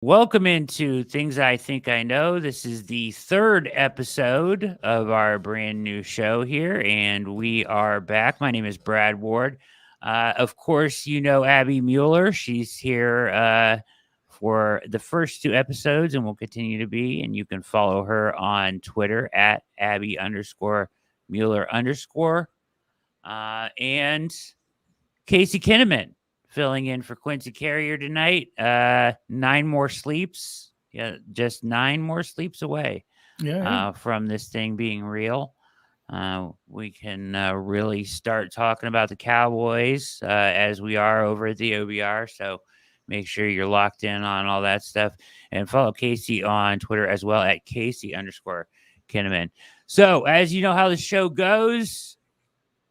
Welcome into Things I Think I Know. This is the third episode of our brand new show here, and we are back. My name is Brad Ward. Of course, you know Abby Mueller. She's here for the first two episodes and will continue to be. And you can follow her on Twitter at Abby_Mueller_. And Casey Kinnamon filling in for Quincy Carrier tonight. 9 more sleeps. Yeah, just 9 more sleeps away from this thing being real. We can really start talking about the Cowboys as we are over at the OBR. So make sure you're locked in on all that stuff. And follow Casey on Twitter as well at Casey_Kinnamon. So as you know how the show goes,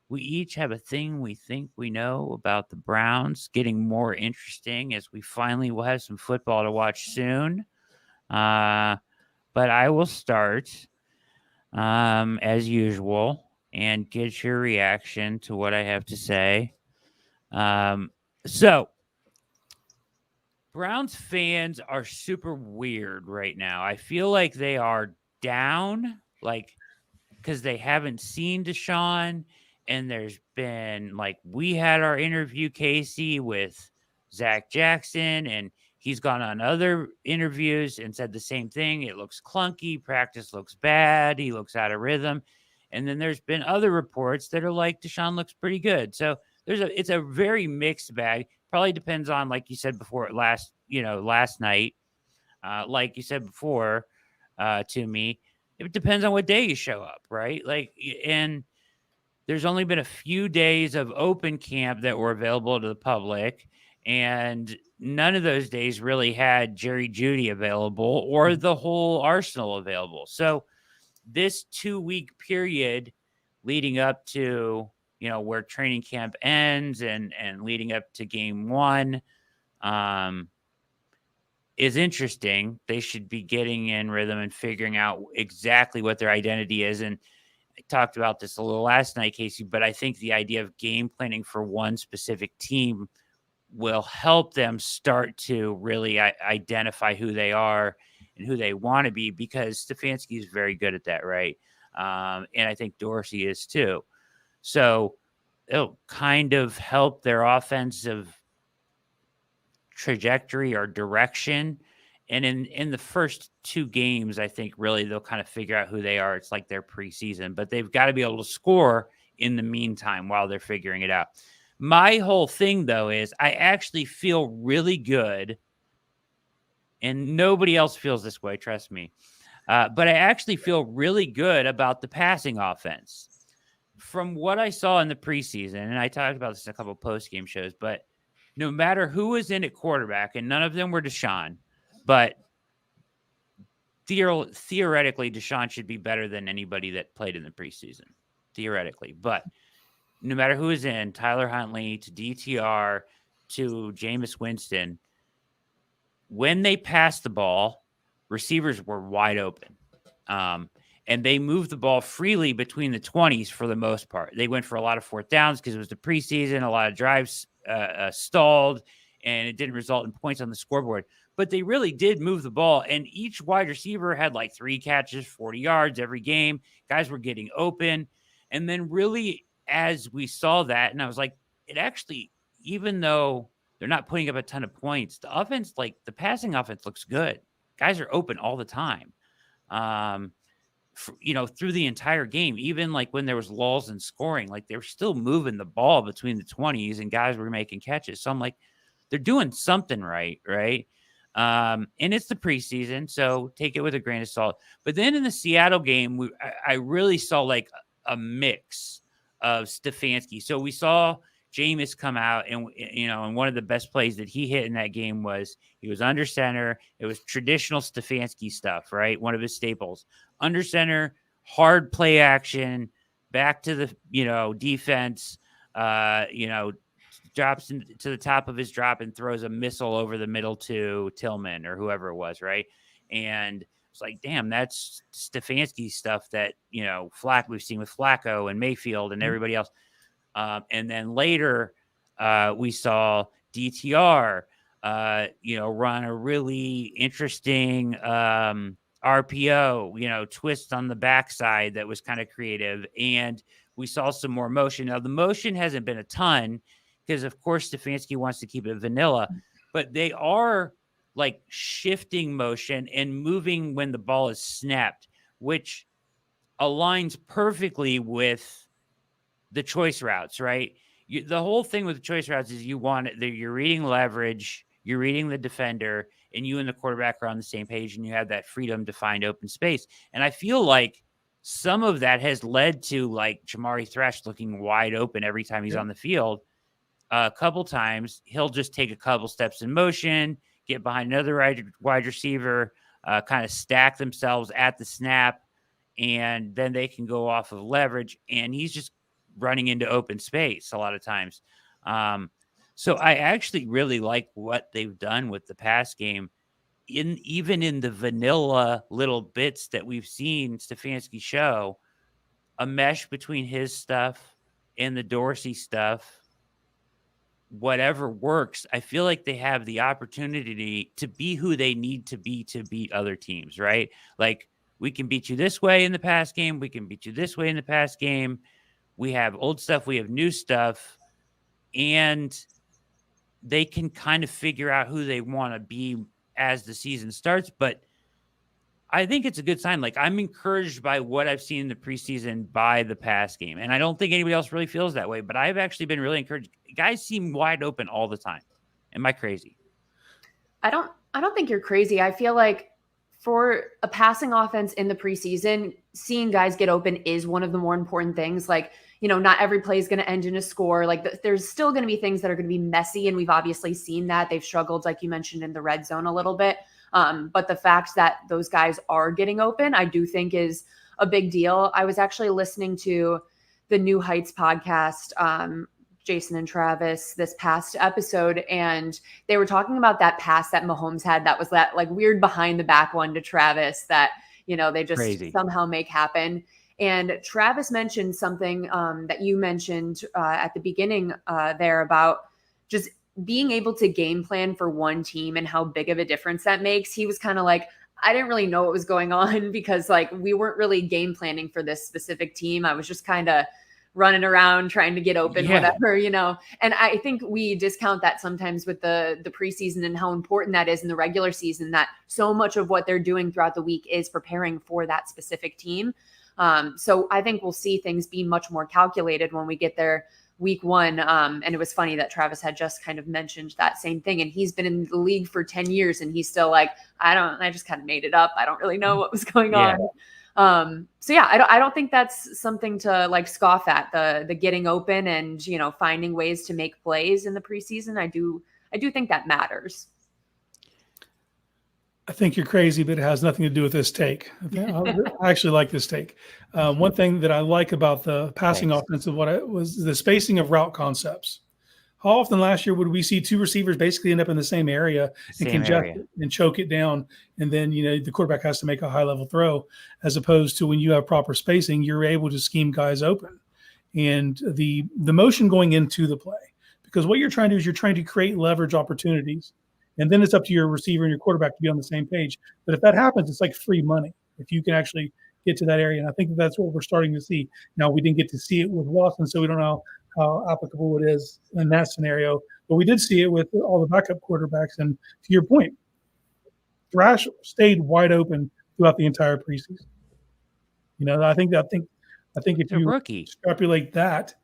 we each have a thing we think we know about the Browns, getting more interesting as we finally will have some football to watch soon. But I will start, as usual, and get your reaction to what I have to say. So, Browns fans are super weird right now. I feel like they are down, because they haven't seen Deshaun. And there's been, we had our interview, Casey, with Zach Jackson, and he's gone on other interviews and said the same thing. It looks clunky. Practice looks bad. He looks out of rhythm. And then there's been other reports that are like Deshaun looks pretty good. So it's a very mixed bag. Probably depends on, like you said before, last night, like you said before to me, it depends on what day you show up, right? And there's only been a few days of open camp that were available to the public, and none of those days really had Jerry Jeudy available or the whole arsenal available. So this 2-week period leading up to, where training camp ends and leading up to game one is interesting. They should be getting in rhythm and figuring out exactly what their identity is. And I talked about this a little last night, Casey, but I think the idea of game planning for one specific team will help them start to really identify who they are and who they want to be, because Stefanski is very good at that, right? And I think Dorsey is too. So it'll kind of help their offensive trajectory or direction. And in the first 2 games, I think really they'll kind of figure out who they are. It's like their preseason, but they've got to be able to score in the meantime while they're figuring it out. My whole thing, though, is I actually feel really good, and nobody else feels this way, trust me. But I actually feel really good about the passing offense. From what I saw in the preseason, and I talked about this in a couple of post-game shows, but no matter who was in at quarterback, and none of them were Deshaun, but theoretically, Deshaun should be better than anybody that played in the preseason, theoretically. But no matter who is in, Tyler Huntley to DTR to Jameis Winston, when they passed the ball, receivers were wide open. And they moved the ball freely between the 20s for the most part. They went for a lot of 4th downs because it was the preseason. A lot of drives stalled, and it didn't result in points on the scoreboard. But they really did move the ball, and each wide receiver had 3 catches, 40 yards every game. Guys were getting open. And then really, as we saw that, and I was like, it actually, even though they're not putting up a ton of points, the offense, the passing offense looks good. Guys are open all the time. Through the entire game, even when there was lulls in scoring, they were still moving the ball between the 20s and guys were making catches. So I'm like, they're doing something right? And it's the preseason, so take it with a grain of salt. But then in the Seattle game, I really saw a mix of Stefanski. So we saw Jameis come out, and and one of the best plays that he hit in that game was he was under center. It was traditional Stefanski stuff, right? One of his staples. Under center, hard play action, back to the defense, drops to the top of his drop and throws a missile over the middle to Tillman or whoever it was, right? And it's like, damn, that's Stefanski stuff that we've seen with Flacco and Mayfield and everybody else. And then later, we saw DTR run a really interesting RPO, twist on the backside that was kind of creative. And we saw some more motion. Now, the motion hasn't been a ton because, of course, Stefanski wants to keep it vanilla, but they are like shifting motion and moving when the ball is snapped, which aligns perfectly with the choice routes, right? The whole thing with the choice routes is you're reading leverage, you're reading the defender, and you and the quarterback are on the same page, and you have that freedom to find open space. And I feel like some of that has led to like Jamari Thrash looking wide open every time he's on the field. A couple times, he'll just take a couple steps in motion, get behind another wide receiver, kind of stack themselves at the snap, and then they can go off of leverage. And he's just running into open space a lot of times. So I actually really like what they've done with the pass game. Even in the vanilla little bits that we've seen Stefanski show, a mesh between his stuff and the Dorsey stuff, whatever works, I feel like they have the opportunity to be who they need to beat other teams, right? Like, we can beat you this way in the pass game. We can beat you this way in the pass game. We have old stuff. We have new stuff. And they can kind of figure out who they want to be as the season starts. But I think it's a good sign. Like, I'm encouraged by what I've seen in the preseason by the pass game. And I don't think anybody else really feels that way, but I've actually been really encouraged. Guys seem wide open all the time. Am I crazy? I don't think you're crazy. I feel like for a passing offense in the preseason, seeing guys get open is one of the more important things. Like, not every play is going to end in a score. Like, there's still going to be things that are going to be messy. And we've obviously seen that. They've struggled, like you mentioned, in the red zone a little bit. But the fact that those guys are getting open, I do think is a big deal. I was actually listening to the New Heights podcast, Jason and Travis, this past episode, and they were talking about that pass that Mahomes had that was that like weird behind the back one to Travis that, they just somehow make happen. And Travis mentioned something that you mentioned at the beginning there about just being able to game plan for one team and how big of a difference that makes. He was kind of like, I didn't really know what was going on because like we weren't really game planning for this specific team. I was just kind of running around trying to get open, whatever, And I think we discount that sometimes with the preseason and how important that is in the regular season, that so much of what they're doing throughout the week is preparing for that specific team. So I think we'll see things be much more calculated when we get there week one. And it was funny that Travis had just kind of mentioned that same thing. And he's been in the league for 10 years and he's still like, I just kind of made it up. I don't really know what was going on. So yeah, I don't think that's something to like scoff at, the getting open and, finding ways to make plays in the preseason. I do think that matters. I think you're crazy, but it has nothing to do with this take. I actually like this take. One thing that I like about the passing offense of was the spacing of route concepts. How often last year would we see two receivers basically end up in the same area and congest it and choke it down? And then, the quarterback has to make a high level throw, as opposed to when you have proper spacing, you're able to scheme guys open. And the motion going into the play, because what you're trying to do is you're trying to create leverage opportunities. And then it's up to your receiver and your quarterback to be on the same page. But if that happens, it's like free money if you can actually get to that area. And I think that's what we're starting to see. Now, we didn't get to see it with Watson, so we don't know how applicable it is in that scenario. But we did see it with all the backup quarterbacks. And to your point, Thrash stayed wide open throughout the entire preseason. I think if you extrapolate that,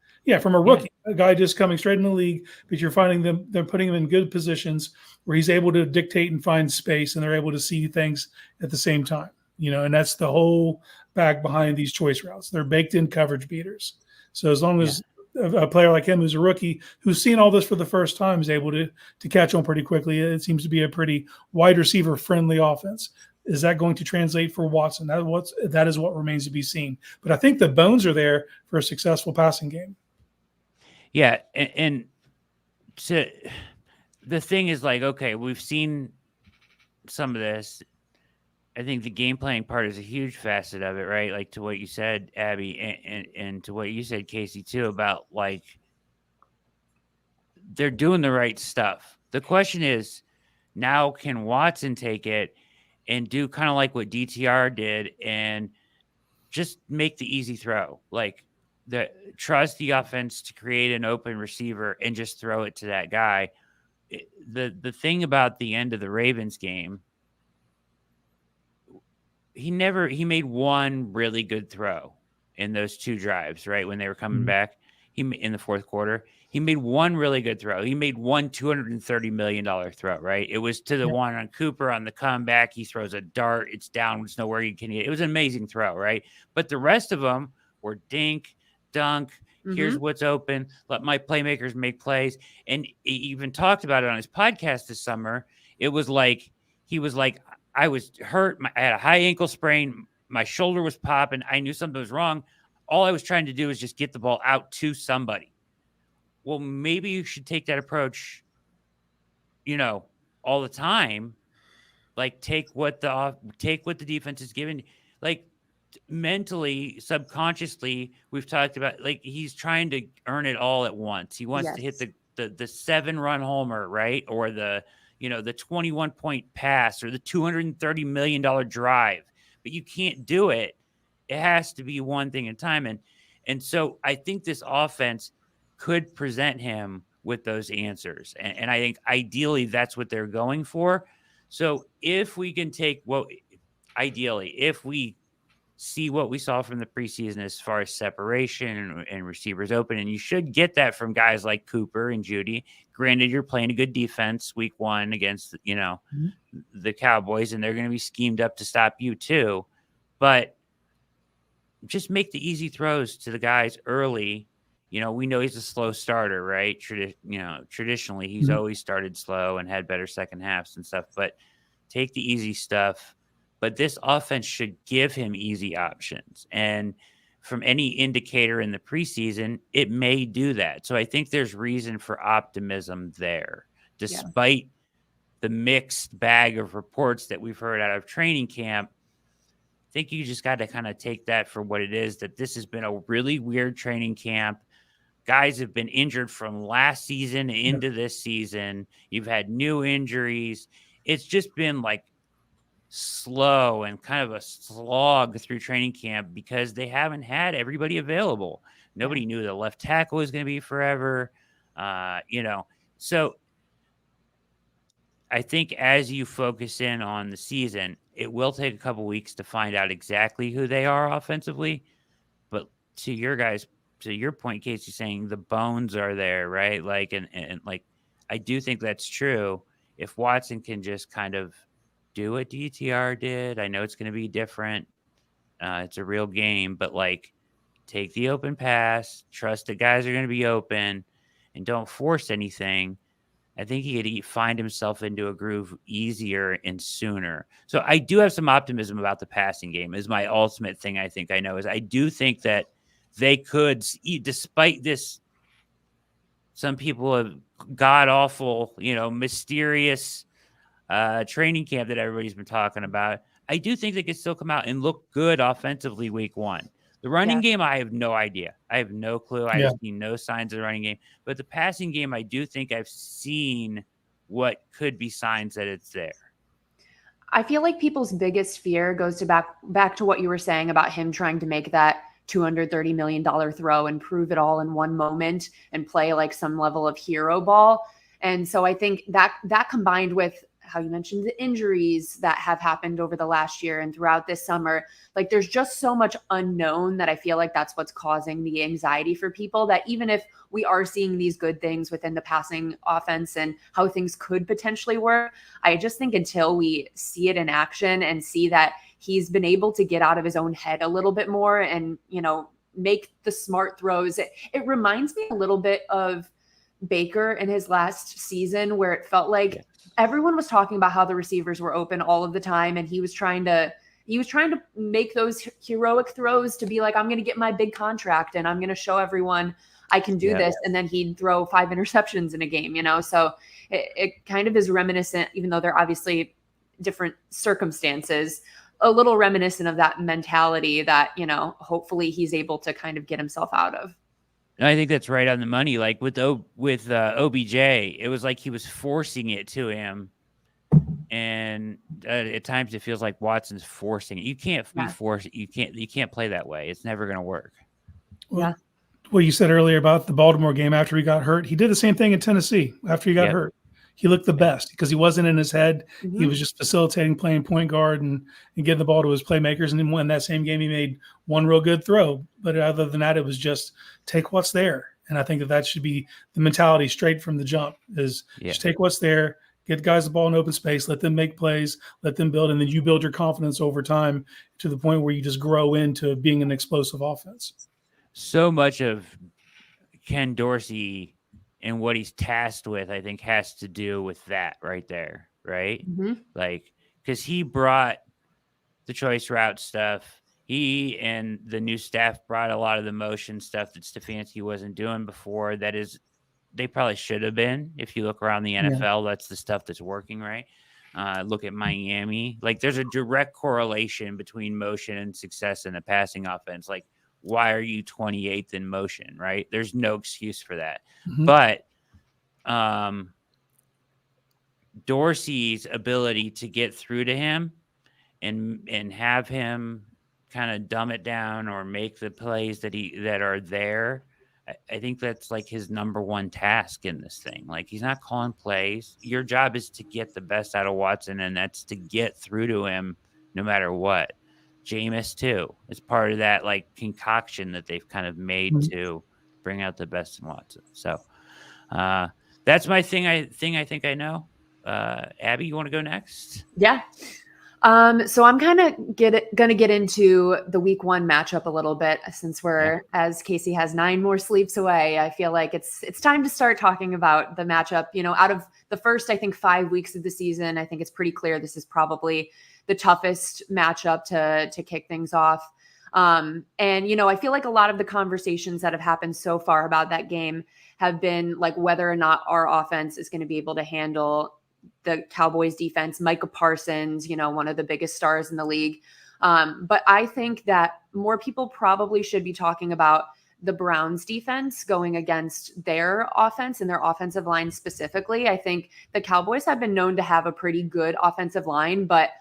from a rookie, a guy just coming straight in the league, but you're finding they're putting him in good positions where he's able to dictate and find space, and they're able to see things at the same time. And that's the whole bag behind these choice routes. They're baked in coverage beaters. So as long as a player like him who's a rookie, who's seen all this for the first time, is able to catch on pretty quickly, it seems to be a pretty wide receiver friendly offense. Is that going to translate for Watson? That is what remains to be seen. But I think the bones are there for a successful passing game. Yeah, and the thing is, like, okay, we've seen some of this. I think the game playing part is a huge facet of it, right? Like, to what you said, Abby, and to what you said, Casey, too, about, like, they're doing the right stuff. The question is, Now can Watson take it and do kind of like what DTR did and just make the easy throw? Like trust the offense to create an open receiver and just throw it to that guy. The thing about the end of the Ravens game, he made one really good throw in those 2 drives, right? When they were coming back, in the fourth quarter, he made one really good throw. He made one $230 million throw, right? It was to the one on Cooper on the comeback. He throws a dart. It's down. It's nowhere you can hit. It was an amazing throw, right? But the rest of them were dink, dunk. Here's what's open. Let my playmakers make plays. And he even talked about it on his podcast this summer. It was like, he was like, I was hurt. I had a high ankle sprain. My shoulder was popping. I knew something was wrong. All I was trying to do was just get the ball out to somebody. Well, maybe you should take that approach, all the time. Like take what the defense is giving. Like mentally, subconsciously, we've talked about, like, he's trying to earn it all at once. He wants to hit the 7-run homer, right? Or the 21-point pass or the $230 million drive, but you can't do it. It has to be one thing at a time. And so I think this offense could present him with those answers. And I think ideally that's what they're going for. So if we can take if we see what we saw from the preseason as far as separation and receivers open, and you should get that from guys like Cooper and Judy. Granted, you're playing a good defense week 1 against, the Cowboys, and they're going to be schemed up to stop you too. But just make the easy throws to the guys early. We know he's a slow starter, right? Traditionally, he's always started slow and had better second halves and stuff, but take the easy stuff. But this offense should give him easy options. And from any indicator in the preseason, it may do that. So I think there's reason for optimism there, despite the mixed bag of reports that we've heard out of training camp. I think you just got to kind of take that for what it is, that this has been a really weird training camp. Guys have been injured from last season into this season. You've had new injuries. It's just been like slow and kind of a slog through training camp because they haven't had everybody available. Nobody knew the left tackle was going to be forever. So I think as you focus in on the season, it will take a couple weeks to find out exactly who they are offensively. But to your point, Casey, saying the bones are there, right? Like, and like, I do think that's true. If Watson can just kind of do what DTR did, I know it's going to be different. It's a real game, but like, take the open pass, trust the guys are going to be open, and don't force anything. I think he could find himself into a groove easier and sooner. So I do have some optimism about the passing game. Is my ultimate thing. I do think that they could, despite this, some people have god awful, mysterious training camp that everybody's been talking about. I do think they could still come out and look good offensively week 1. The running game, I have no idea. I have no clue. I have seen no signs of the running game. But the passing game, I do think I've seen what could be signs that it's there. I feel like people's biggest fear goes to back to what you were saying about him trying to make that $230 million throw and prove it all in one moment and play like some level of hero ball. And so I think that combined with how you mentioned the injuries that have happened over the last year and throughout this summer, like there's just so much unknown that I feel like that's what's causing the anxiety for people, that even if we are seeing these good things within the passing offense and how things could potentially work, I just think until we see it in action and see that he's been able to get out of his own head a little bit more and, make the smart throws. It reminds me a little bit of Baker in his last season, where it felt like everyone was talking about how the receivers were open all of the time, and he was trying to make those heroic throws to be like, I'm going to get my big contract and I'm going to show everyone I can do this. And then he'd throw 5 interceptions in a game, So it kind of is reminiscent, even though they're obviously different circumstances, a little reminiscent of that mentality that, hopefully he's able to kind of get himself out of. And I think that's right on the money. Like with OBJ, it was like he was forcing it to him and at times it feels like Watson's forcing it. You can't be Yeah. forced. You can't play that way. It's never going to work. Well, Yeah. what you said earlier about the Baltimore game after he got hurt, he did the same thing in Tennessee after he got Yep. hurt. He looked the best because he wasn't in his head. Mhm. He was just facilitating, playing point guard, and getting the ball to his playmakers. And then in that same game, he made one real good throw. But other than that, it was just take what's there. And I think that should be the mentality straight from the jump is just take what's there, get guys the ball in open space, let them make plays, let them build, and then you build your confidence over time to the point where you just grow into being an explosive offense. So much of Ken Dorsey and what he's tasked with, I think, has to do with that right there, right? Mhm. Like, because he brought the choice route stuff. He and the new staff brought a lot of the motion stuff that Stefanski wasn't doing before. That is, they probably should have been. If you look around the NFL, that's the stuff that's working, right? Look at Miami. Like, there's a direct correlation between motion and success in a passing offense. Like, why are you 28th in motion, right? There's no excuse for that. Mhm. But Dorsey's ability to get through to him and have him kind of dumb it down or make the plays that are there, I think that's like his number one task in this thing. Like, he's not calling plays. Your job is to get the best out of Watson, and that's to get through to him no matter what. Jameis too. It's part of that like concoction that they've kind of made to bring out the best in Watson. So that's my thing. I think I know. Abby, you want to go next? Yeah. So I'm kind of gonna get into the week 1 matchup a little bit since as Casey has 9 more sleeps away. I feel like it's time to start talking about the matchup. You know, out of the first, I think 5 weeks of the season, I think it's pretty clear this is probably the toughest matchup to kick things off. And you know, I feel like a lot of the conversations that have happened so far about that game have been like whether or not our offense is going to be able to handle the Cowboys defense, Micah Parsons, you know, one of the biggest stars in the league. But I think that more people probably should be talking about the Browns defense going against their offense and their offensive line specifically. I think the Cowboys have been known to have a pretty good offensive line, but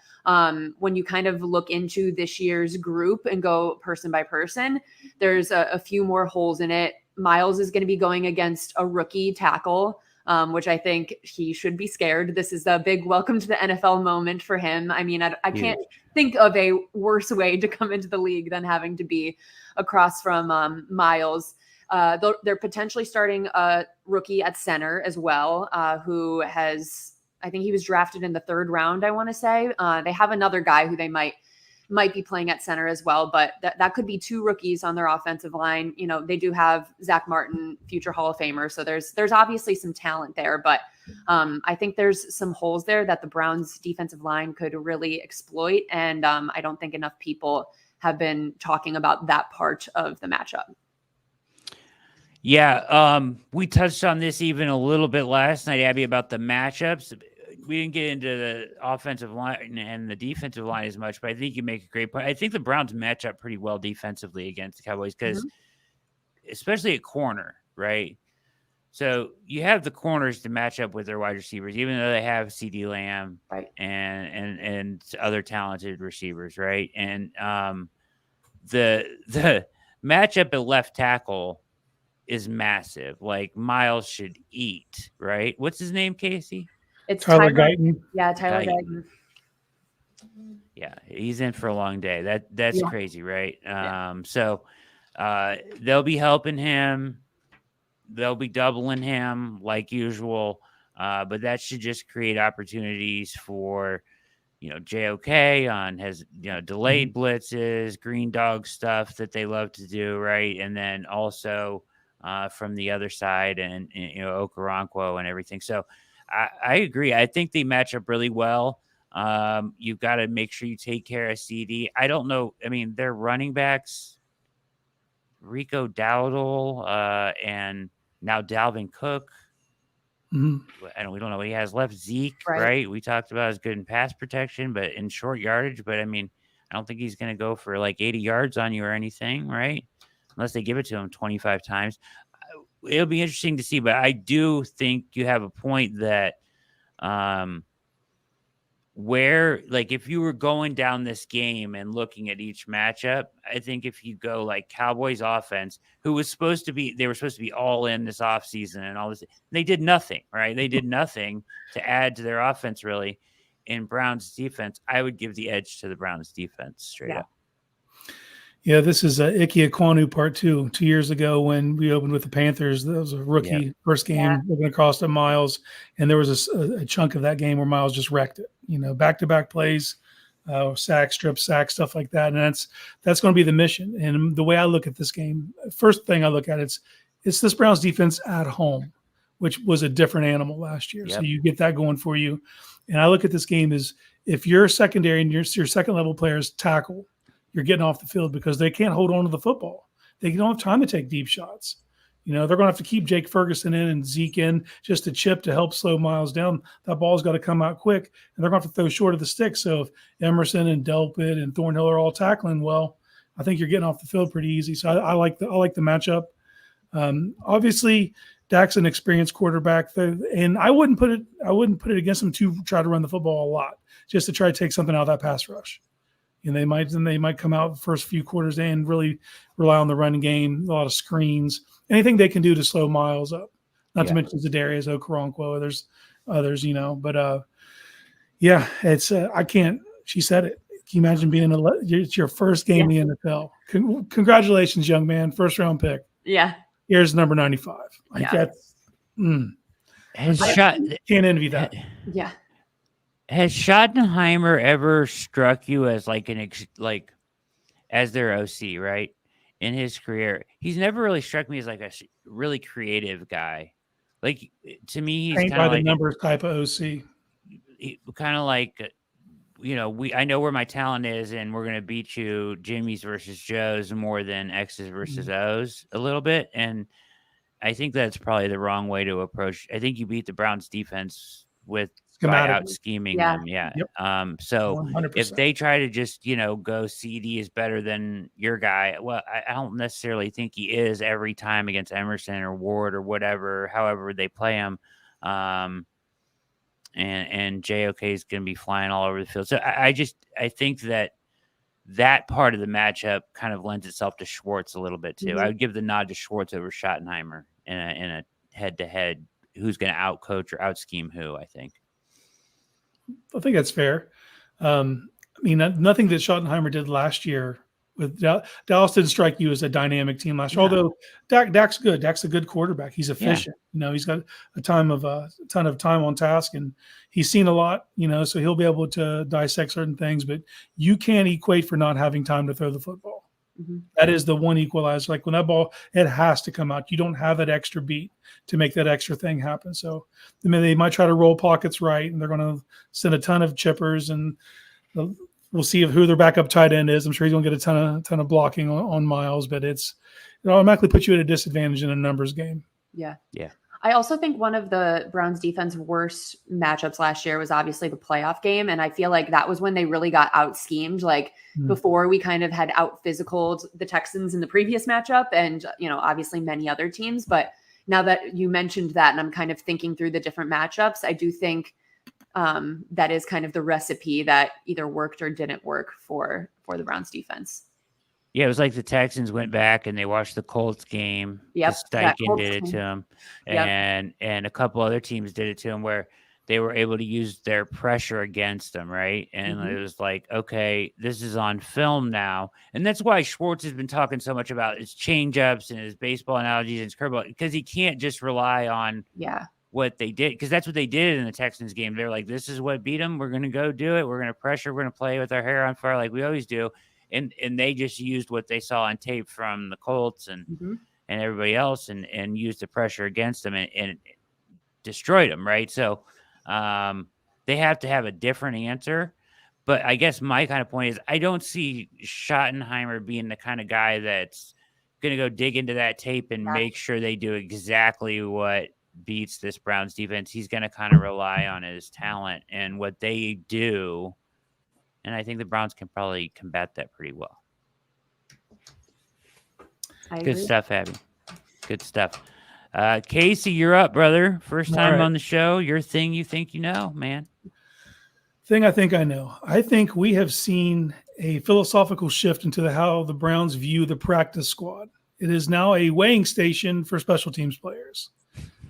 when you kind of look into this year's group and go person by person, there's a few more holes in it. Miles is going to be going against a rookie tackle, which I think he should be scared. This is a big welcome to the NFL moment for him. I mean, I can't think of a worse way to come into the league than having to be across from Miles. They're potentially starting a rookie at center as well, who I think he was drafted in the 3rd round, I want to say. They have another guy who they might be playing at center as well, but that could be 2 rookies on their offensive line. You know, they do have Zach Martin, future Hall of Famer. So there's obviously some talent there, but I think there's some holes there that the Browns defensive line could really exploit. And I don't think enough people have been talking about that part of the matchup. Yeah. We touched on this even a little bit last night, Abby, about the matchups. We didn't get into the offensive line and the defensive line as much, but I think you make a great point. I think the Browns match up pretty well defensively against the Cowboys because especially at corner, right? So you have the corners to match up with their wide receivers, even though they have CeeDee Lamb and other talented receivers, right? And the matchup at left tackle is massive. Like, Miles should eat, right? What's his name, Casey? It's Tyler Guyton. Yeah, Tyler Guyton. Yeah, he's in for a long day. That's crazy, right? So they'll be helping him. They'll be doubling him like usual. But that should just create opportunities for, you know, JOK on his, you know, delayed blitzes, green dog stuff that they love to do, right? And then also from the other side and you know, Okoronkwo and everything. So I agree. I think they match up really well. You've got to make sure you take care of CD. I don't know. I mean, their running backs, Rico Dowdle, and now Dalvin Cook. And we don't know what he has left. Zeke, right? We talked about his good in pass protection, but in short yardage. But I mean, I don't think he's going to go for like 80 yards on you or anything, right? Unless they give it to him 25 times. It'll be interesting to see, but I do think you have a point that where, like, if you were going down this game and looking at each matchup, I think if you go like Cowboys offense, they were supposed to be all in this offseason and all this, they did nothing, right? They did nothing to add to their offense, really. In Browns defense, I would give the edge to the Browns defense straight up. Yeah, this is Ike Ekwonu part 2. 2 years ago when we opened with the Panthers, that was a rookie first game looking across to Miles, and there was a chunk of that game where Miles just wrecked it. Back-to-back plays, sack, strip sack, stuff like that, and that's going to be the mission. And the way I look at this game, first thing I look at it's this Browns defense at home, which was a different animal last year. So you get that going for you. And I look at this game as if your secondary and your second level players tackle, you're getting off the field because they can't hold on to the football. They don't have time to take deep shots. They're going to have to keep Jake Ferguson in and Zeke in just to chip to help slow Miles down. That ball's got to come out quick, and they're going to have to throw short of the stick. So if Emerson and Delpit and Thornhill are all tackling well, I think you're getting off the field pretty easy. So I like the matchup. Obviously, Dak's an experienced quarterback, and I wouldn't put it against him to try to run the football a lot, just to try to take something out of that pass rush. And they might come out the first few quarters and really rely on the running game, a lot of screens, anything they can do to slow Miles up. Not to mention Zadarius Okoronkwo, there's others, But it's I can't. She said it. Can you imagine being it's your first game in the NFL? Congratulations, young man, first round pick. Yeah. Here's number 95. That's can't envy that. Yeah. Has Schottenheimer ever struck you as as their OC, right? In his career, he's never really struck me as like a really creative guy. Like, to me, he's kind of the numbers type of OC. Kind of like, I know where my talent is, and we're gonna beat you Jimmy's versus Joe's more than X's versus O's a little bit. And I think that's probably the wrong way to approach. I think you beat the Browns defense by out scheming them. Yeah. Yep. So 100%. if they try to just, go CD is better than your guy, well, I don't necessarily think he is every time against Emerson or Ward or whatever, however they play him. And JOK is going to be flying all over the field. So I think that part of the matchup kind of lends itself to Schwartz a little bit too. I would give the nod to Schwartz over Schottenheimer in a head-to-head. Who's going to out-coach or out-scheme who, I think. I think that's fair. Nothing that Schottenheimer did last year with Dallas didn't strike you as a dynamic team last year. Although Dak's good. Dak's a good quarterback. He's efficient. He's got a ton of time on task, and he's seen a lot. So he'll be able to dissect certain things. But you can't equate for not having time to throw the football. Mm-hmm. That is the one equalizer. Like when that ball, it has to come out. You don't have that extra beat to make that extra thing happen. So they might try to roll pockets right, and they're going to send a ton of chippers, and we'll see who their backup tight end is. I'm sure he's going to get a ton of blocking on Miles, but it automatically puts you at a disadvantage in a numbers game. Yeah. Yeah. I also think one of the Browns defense worst matchups last year was obviously the playoff game. And I feel like that was when they really got out schemed. Before we kind of had out physicaled the Texans in the previous matchup and, obviously many other teams. But now that you mentioned that, and I'm kind of thinking through the different matchups, I do think that is kind of the recipe that either worked or didn't work for the Browns defense. Yeah, it was like the Texans went back and they watched the Colts game. Yep, Steichen did it to them, and a couple other teams did it to them where they were able to use their pressure against them, right? And it was like, okay, this is on film now, and that's why Schwartz has been talking so much about his changeups and his baseball analogies and his curveball, because he can't just rely on what they did, because that's what they did in the Texans game. They're like, this is what beat them. We're going to go do it. We're going to pressure. We're going to play with our hair on fire like we always do. And they just used what they saw on tape from the Colts and everybody else and used the pressure against them and destroyed them, right? So they have to have a different answer. But I guess my kind of point is I don't see Schottenheimer being the kind of guy that's going to go dig into that tape and make sure they do exactly what beats this Browns defense. He's going to kind of rely on his talent and what they do. And I think the Browns can probably combat that pretty well. Good stuff, Abby. Good stuff. Casey, you're up, brother. First time on the show. Your thing you think you know, man. thing I think I know. I think we have seen a philosophical shift into how the Browns view the practice squad. It is now a weighing station for special teams players.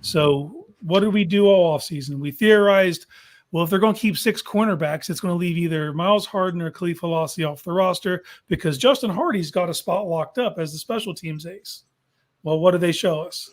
So what did we do all offseason? We theorized, well, if they're going to keep 6 cornerbacks, it's going to leave either Miles Harden or Khalif Halassi off the roster because Justin Hardy's got a spot locked up as the special teams ace. Well, what did they show us?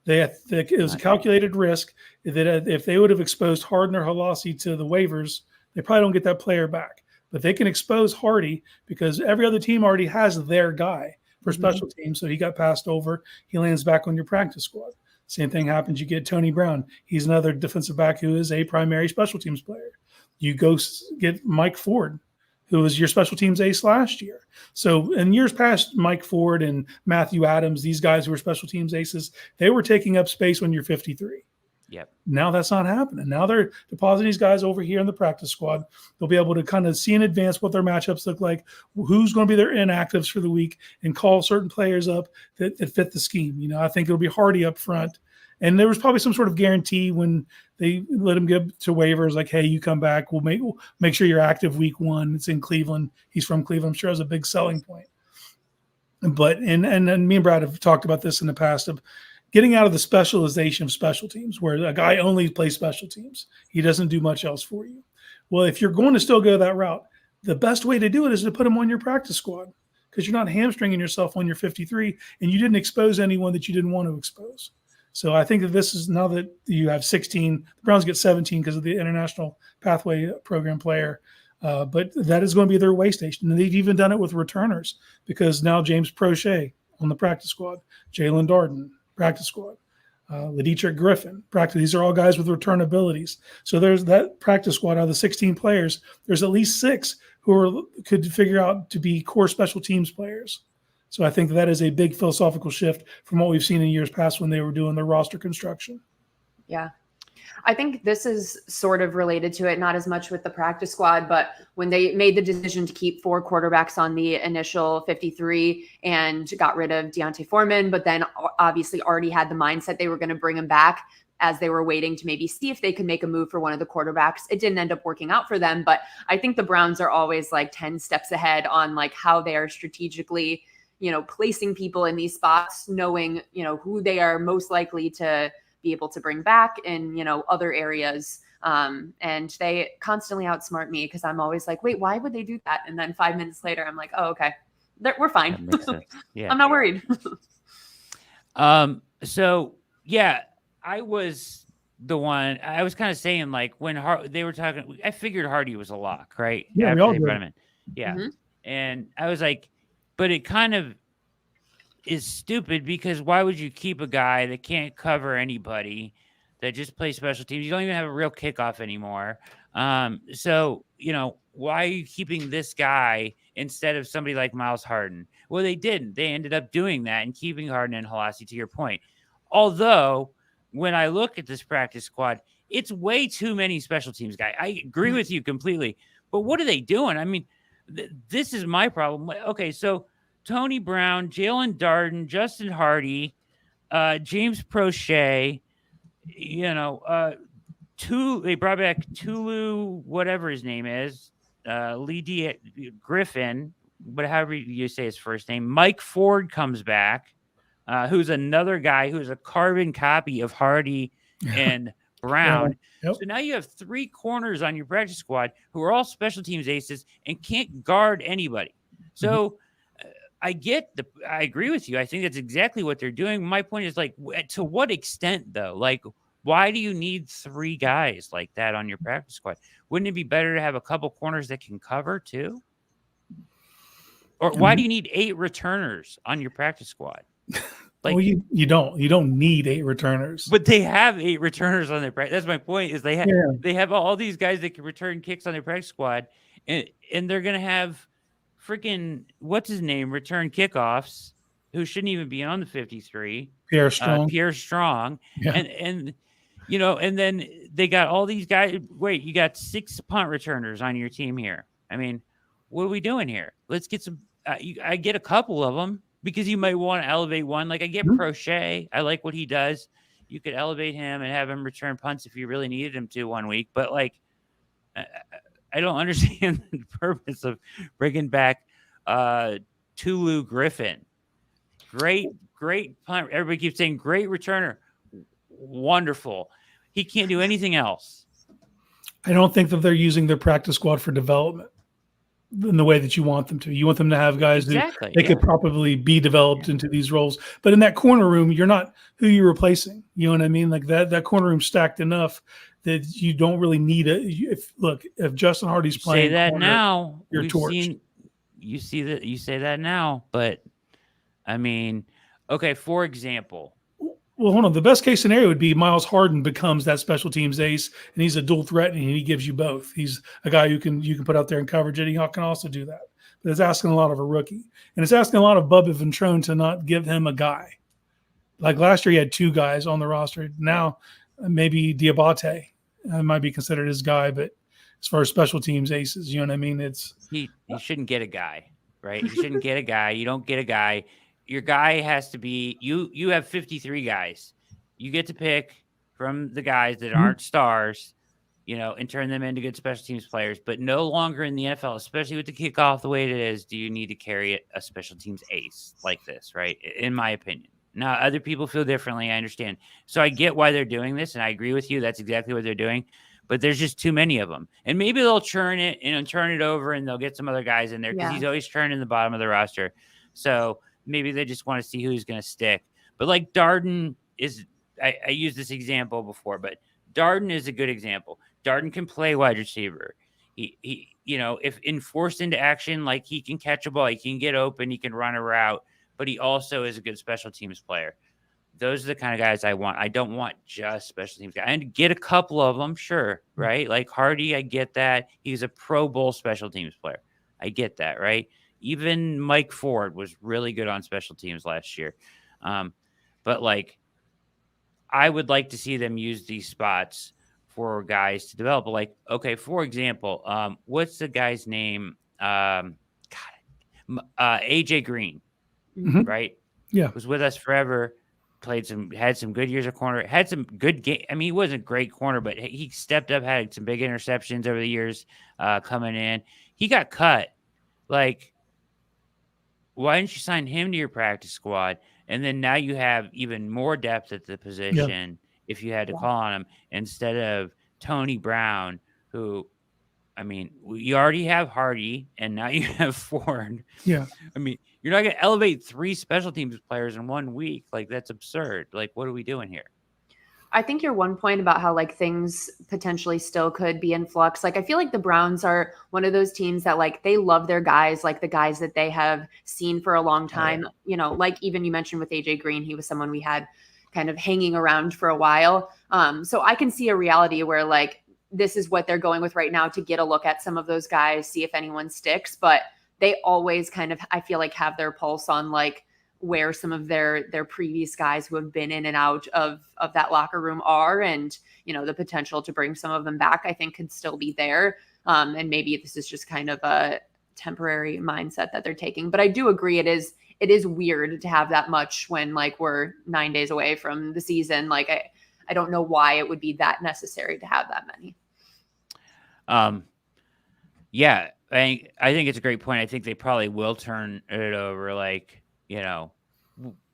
It was a calculated risk that if they would have exposed Harden or Halassi to the waivers, they probably don't get that player back. But they can expose Hardy because every other team already has their guy for special teams. So he got passed over. He lands back on your practice squad. Same thing happens. You get Tony Brown. He's another defensive back who is a primary special teams player. You go get Mike Ford, who was your special teams ace last year. So in years past, Mike Ford and Matthew Adams, these guys who were special teams aces, they were taking up space when you're 53. Yep. Now that's not happening. Now they're depositing these guys over here in the practice squad. They'll be able to kind of see in advance what their matchups look like, who's going to be their inactives for the week, and call certain players up that fit the scheme. You know, I think it'll be Hardy up front. And there was probably some sort of guarantee when they let him get to waivers, like, hey, you come back. We'll make sure you're active week 1. It's in Cleveland. He's from Cleveland. I'm sure that's a big selling point. But and me and Brad have talked about this in the past of getting out of the specialization of special teams, where a guy only plays special teams. He doesn't do much else for you. Well, if you're going to still go that route, the best way to do it is to put him on your practice squad because you're not hamstringing yourself when you're 53 and you didn't expose anyone that you didn't want to expose. So I think that this is, now that you have 16, the Browns get 17 because of the International Pathway Program player. But that is going to be their way station. And they've even done it with returners because now James Prochet on the practice squad, Jalen Darden, practice squad, Ladietrich Griffin, practice. These are all guys with return abilities. So there's that practice squad out of the 16 players. There's at least 6 who could figure out to be core special teams players. So I think that is a big philosophical shift from what we've seen in years past when they were doing their roster construction. Yeah. I think this is sort of related to it, not as much with the practice squad, but when they made the decision to keep 4 quarterbacks on the initial 53 and got rid of Deontay Foreman, but then obviously already had the mindset they were going to bring him back as they were waiting to maybe see if they could make a move for one of the quarterbacks. It didn't end up working out for them, but I think the Browns are always like 10 steps ahead on like how they are strategically, placing people in these spots, knowing, who they are most likely to be able to bring back in, other areas. And they constantly outsmart me because I'm always like, wait, why would they do that? And then 5 minutes later, I'm like, oh, okay, we're fine. That makes sense. Yeah. I'm not worried. So yeah, I was the one, I was kind of saying like when they were talking, I figured Hardy was a lock, right? Yeah, we all did. Yeah. Mm-hmm. And I was like, but it kind of is stupid because why would you keep a guy that can't cover anybody, that just plays special teams? You don't even have a real kickoff anymore. So, why are you keeping this guy instead of somebody like Miles Harden? Well, they didn't. They ended up doing that and keeping Harden and Halassi, to your point. Although, when I look at this practice squad, it's way too many special teams guys. I agree with you completely. But what are they doing? I mean, this is my problem. Okay, so Tony Brown, Jalen Darden, Justin Hardy, James Prochet, they brought back Tulu, whatever his name is, Lee Griffin, but however you say his first name. Mike Ford comes back, who's another guy who's a carbon copy of Hardy and Brown. Yep. So now you have 3 corners on your practice squad who are all special teams aces and can't guard anybody. So I agree with you. I think that's exactly what they're doing. My point is like, to what extent though? Like, why do you need 3 guys like that on your practice squad? Wouldn't it be better to have a couple corners that can cover too? Or why do you need 8 returners on your practice squad? Like, well, you don't need 8 returners, but they have 8 returners on their practice. That's my point. Is they have all these guys that can return kicks on their practice squad, and they're gonna have freaking what's his name return kickoffs, who shouldn't even be on the 53. Pierre Strong, yeah. and and then they got all these guys. Wait, you got 6 punt returners on your team here. I mean, what are we doing here? Let's get some. I get a couple of them. Because you might want to elevate one. Like I get Prochet. I like what he does. You could elevate him and have him return punts if you really needed him to one week. But like, I don't understand the purpose of bringing back Tulu Griffin. Great punt. Everybody keeps saying great returner. Wonderful. He can't do anything else. I don't think that they're using their practice squad for development in the way that you want them to. You want them to have guys who they could probably be developed into these roles. But in that corner room, you're not who you're replacing. You know what I mean? Like that corner room stacked enough that you don't really need if Justin Hardy's playing, say that corner, now you're torched. You say that now, but I mean, okay, for example. Well, hold on. The best case scenario would be Miles Harden becomes that special teams ace, and he's a dual threat, and he gives you both. He's a guy you can put out there in coverage, and he can also do that. But it's asking a lot of a rookie, and it's asking a lot of Bubba Ventrone to not give him a guy. Like last year, he had 2 guys on the roster. Now, maybe Diabate might be considered his guy, but as far as special teams aces, you know what I mean? He shouldn't get a guy, right? You shouldn't get a guy. You don't get a guy. Your guy has to be you have 53 guys. You get to pick from the guys that aren't stars, and turn them into good special teams players. But no longer in the NFL, especially with the kickoff the way it is, do you need to carry a special teams ace like this, right? In my opinion. Now, other people feel differently. I understand. So I get why they're doing this, and I agree with you. That's exactly what they're doing. But there's just too many of them. And maybe they'll churn it and turn it over, and they'll get some other guys in there because he's always churning the bottom of the roster. So maybe they just want to see who's going to stick. But like Darden is, I used this example before, but Darden is a good example. Darden can play wide receiver. He if enforced into action, like he can catch a ball, he can get open, he can run a route, but he also is a good special teams player. Those are the kind of guys I want. I don't want just special teams guys. And get a couple of them, sure, right? Like Hardy, I get that. He's a Pro Bowl special teams player. I get that, right? Even Mike Ford was really good on special teams last year. But like, I would like to see them use these spots for guys to develop. Like, okay, for example, what's the guy's name? AJ Green, right? Yeah. Was with us forever. Had some good years at corner, had some good game. I mean, he wasn't a great corner, but he stepped up, had some big interceptions over the years coming in. He got cut. Like, why didn't you sign him to your practice squad? And then now you have even more depth at the position if you had to call on him instead of Tony Brown, who, I mean, you already have Hardy and now you have Ford. Yeah. I mean, you're not going to elevate 3 special teams players in 1 week. Like, that's absurd. Like, what are we doing here? I think your one point about how like things potentially still could be in flux. Like I feel like the Browns are one of those teams that like they love their guys, like the guys that they have seen for a long time. Like even you mentioned with AJ Green, he was someone we had kind of hanging around for a while. So I can see a reality where like this is what they're going with right now to get a look at some of those guys, see if anyone sticks. But they always kind of, I feel like, have their pulse on like where some of their previous guys who have been in and out of that locker room are. And, the potential to bring some of them back, I think could still be there. And maybe this is just kind of a temporary mindset that they're taking. But I do agree it is weird to have that much when like we're 9 days away from the season. Like I don't know why it would be that necessary to have that many. Yeah, I think it's a great point. I think they probably will turn it over. Like,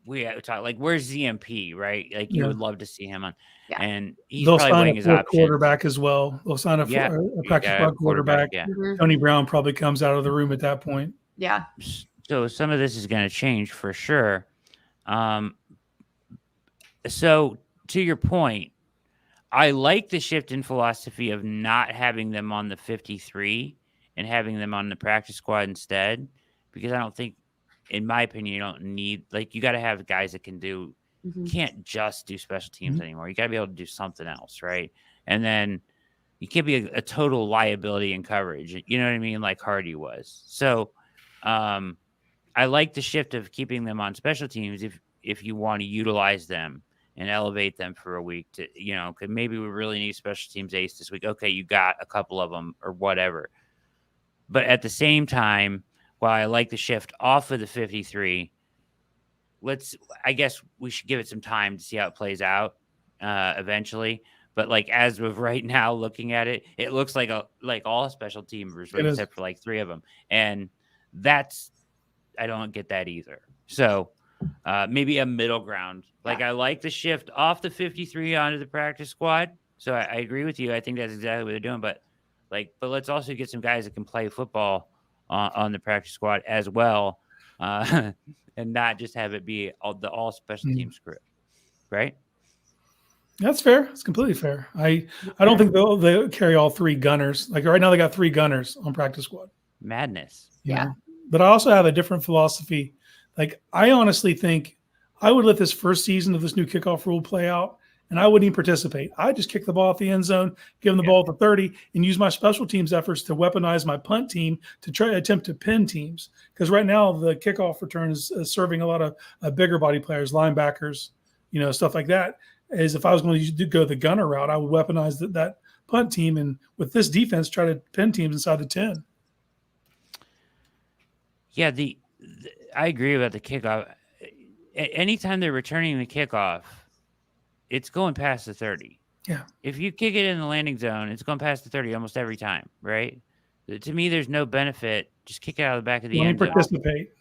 we talk like where's ZMP, right? Like you would love to see him on, and they'll probably weighing his options. Quarterback as well. They'll sign a practice squad quarterback. Yeah. Tony Brown probably comes out of the room at that point. Yeah. So some of this is going to change for sure. So to your point, I like the shift in philosophy of not having them on the 53 and having them on the practice squad instead, because I don't think, in my opinion, you don't need, like, you got to have guys that can do, can't just do special teams anymore. You got to be able to do something else, right? And then you can't be a total liability in coverage. You know what I mean? Like Hardy was. So I like the shift of keeping them on special teams if you want to utilize them and elevate them for a week to, because maybe we really need special teams ace this week. Okay, you got a couple of them or whatever. But at the same time, while I like the shift off of the 53, I guess we should give it some time to see how it plays out eventually. But like as of right now, looking at it, it looks like all special teamers, right, except for like 3 of them, and that's I don't get that either. So maybe a middle ground. Like I like the shift off the 53 onto the practice squad. So I agree with you. I think that's exactly what they're doing. But let's also get some guys that can play football on the practice squad as well, and not just have it be all special teams crew, right? That's fair. It's completely fair. I don't think they'll carry all 3 gunners. Like right now, they got 3 gunners on practice squad. Madness. Yeah. But I also have a different philosophy. Like I honestly think I would let this first season of this new kickoff rule play out, and I wouldn't even participate. I just kick the ball at the end zone, give them the ball at the 30, and use my special teams efforts to weaponize my punt team to try to attempt to pin teams. Because right now the kickoff return is serving a lot of bigger body players, linebackers, stuff like that. Is if I was going to go the gunner route, I would weaponize that punt team, and with this defense, try to pin teams inside the 10. Yeah, I agree about the kickoff. Anytime they're returning the kickoff, it's going past the 30. Yeah. If you kick it in the landing zone, it's going past the 30 almost every time, right? To me, there's no benefit. Just kick it out of the back of the end zone. Participate.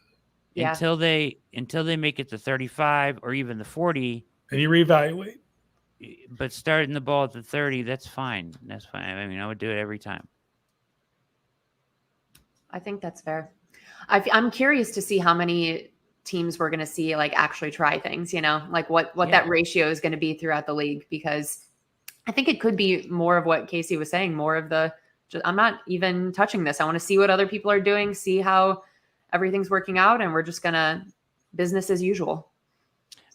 Yeah. Until they make it to 35 or even the 40. And you reevaluate. But starting the ball at the 30, that's fine. That's fine. I mean, I would do it every time. I think that's fair. I'm curious to see how many teams we're going to see like actually try things, like what that ratio is going to be throughout the league, because I think it could be more of what Casey was saying, more of I'm not even touching this. I want to see what other people are doing, see how everything's working out, and we're just going to business as usual.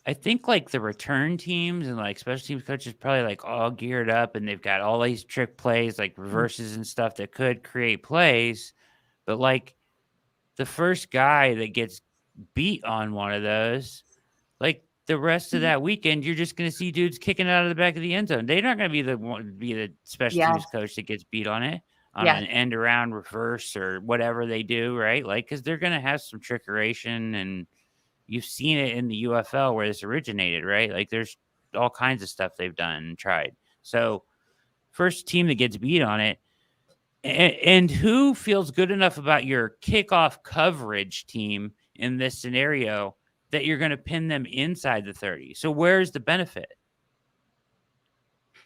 I think like the return teams and like special teams coaches probably like all geared up, and they've got all these trick plays like reverses and stuff that could create plays. But like the first guy that gets beat on one of those, like the rest of that weekend, you're just going to see dudes kicking out of the back of the end zone. They're not going to be the special teams coach that gets beat on it on an end around reverse or whatever they do, right? Like, because they're going to have some trickeration, and you've seen it in the UFL where this originated, right? Like there's all kinds of stuff they've done and tried. So first team that gets beat on it. And who feels good enough about your kickoff coverage team in this scenario that you're going to pin them inside the 30? So where's the benefit?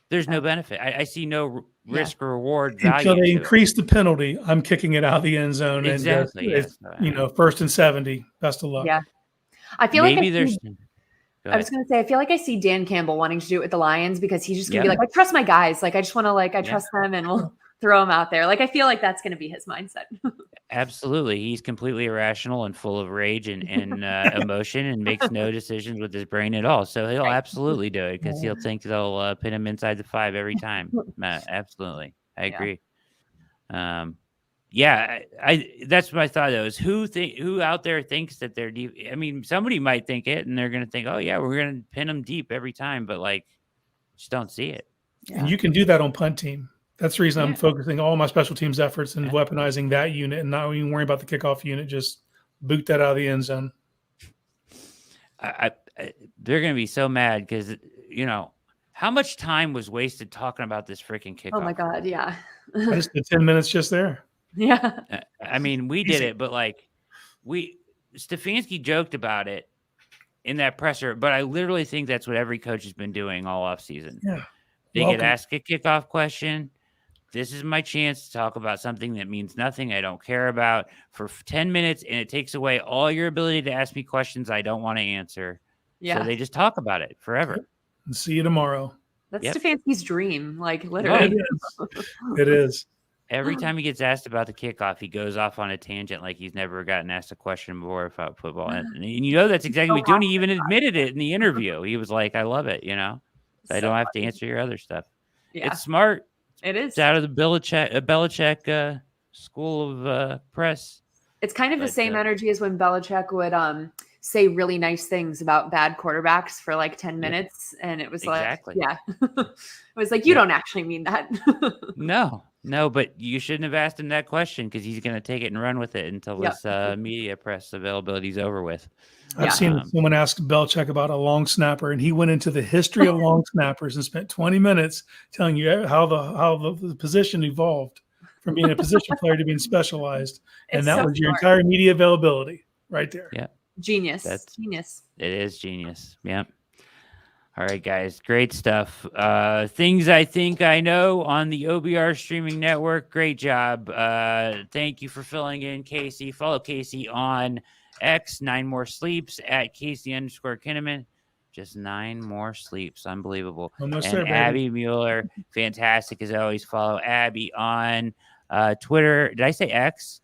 There's no benefit. I see no risk or reward value. Until they increase the penalty, I'm kicking it out of the end zone. Exactly. And first and 70. Best of luck. Yeah. I feel maybe like I was going to say, I feel like I see Dan Campbell wanting to do it with the Lions, because he's just going to be like, I trust my guys. Like, I just want to I trust them, and we'll throw them out there. Like, I feel like that's going to be his mindset. Absolutely. He's completely irrational and full of rage and emotion, and makes no decisions with his brain at all. So he'll absolutely do it, because he'll think they'll pin him inside the 5 every time. Absolutely. I agree. That's my thought though, is who out there thinks that they're deep. I mean, somebody might think it, and they're going to think, oh yeah, we're going to pin them deep every time, but like, just don't see it. And you can do that on punt team. That's the reason I'm focusing all my special teams efforts and weaponizing that unit, and not even worrying about the kickoff unit. Just boot that out of the end zone. They're going to be so mad, because how much time was wasted talking about this freaking kickoff? Oh my God. Yeah. Just the 10 minutes just there. Yeah. I mean, we did it, but like Stefanski joked about it in that presser, but I literally think that's what every coach has been doing all off season. Yeah. They get asked a kickoff question. This is my chance to talk about something that means nothing, I don't care about, for 10 minutes, and it takes away all your ability to ask me questions I don't want to answer. Yeah. So they just talk about it forever. And see you tomorrow. That's Stefanski's dream, like literally. It is. Every time he gets asked about the kickoff, he goes off on a tangent like he's never gotten asked a question before about football. And that's exactly what he's doing. He even admitted it in the interview. He was like, I love it, So I don't have to answer your other stuff. Yeah. It's smart. It is. It's out of the Belichick school of press. It's kind of the same energy as when Belichick would say really nice things about bad quarterbacks for like 10 minutes. And it was it was like, you don't actually mean that. No. No, but you shouldn't have asked him that question because he's going to take it and run with it until Yep. this media press availability is over with. I've Yeah. seen someone ask Belichick about a long snapper, and he went into the history of long snappers and spent 20 minutes telling you how the position evolved from being a position player to being specialized, and It's that so was your smart. entire media availability right there. Yeah. Genius. Genius. It is genius. Yep. All right, guys. Great stuff. Things I think I know on the OBR streaming network. Great job. Thank you for filling in, Casey. Follow Casey on X, 9 More Sleeps, at Casey_Kinnamon. Just 9 more sleeps. Unbelievable. Almost And there, baby. Abby Mueller, fantastic as always. Follow Abby on Twitter. Did I say X?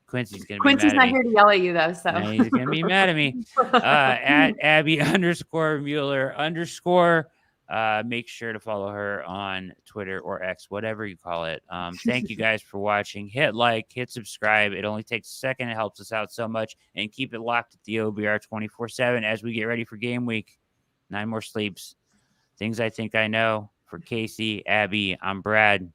Quincy's going to be Quincy's mad not at me. here to yell at you, though. So No, he's going to be mad at me. At Abby_Mueller_. Make sure to follow her on Twitter or X, whatever you call it. Thank you guys for watching. Hit like, hit subscribe. It only takes a second. It helps us out so much. And keep it locked at the OBR 24/7 as we get ready for game week. 9 more sleeps. Things I think I know. For Casey, Abby, I'm Brad.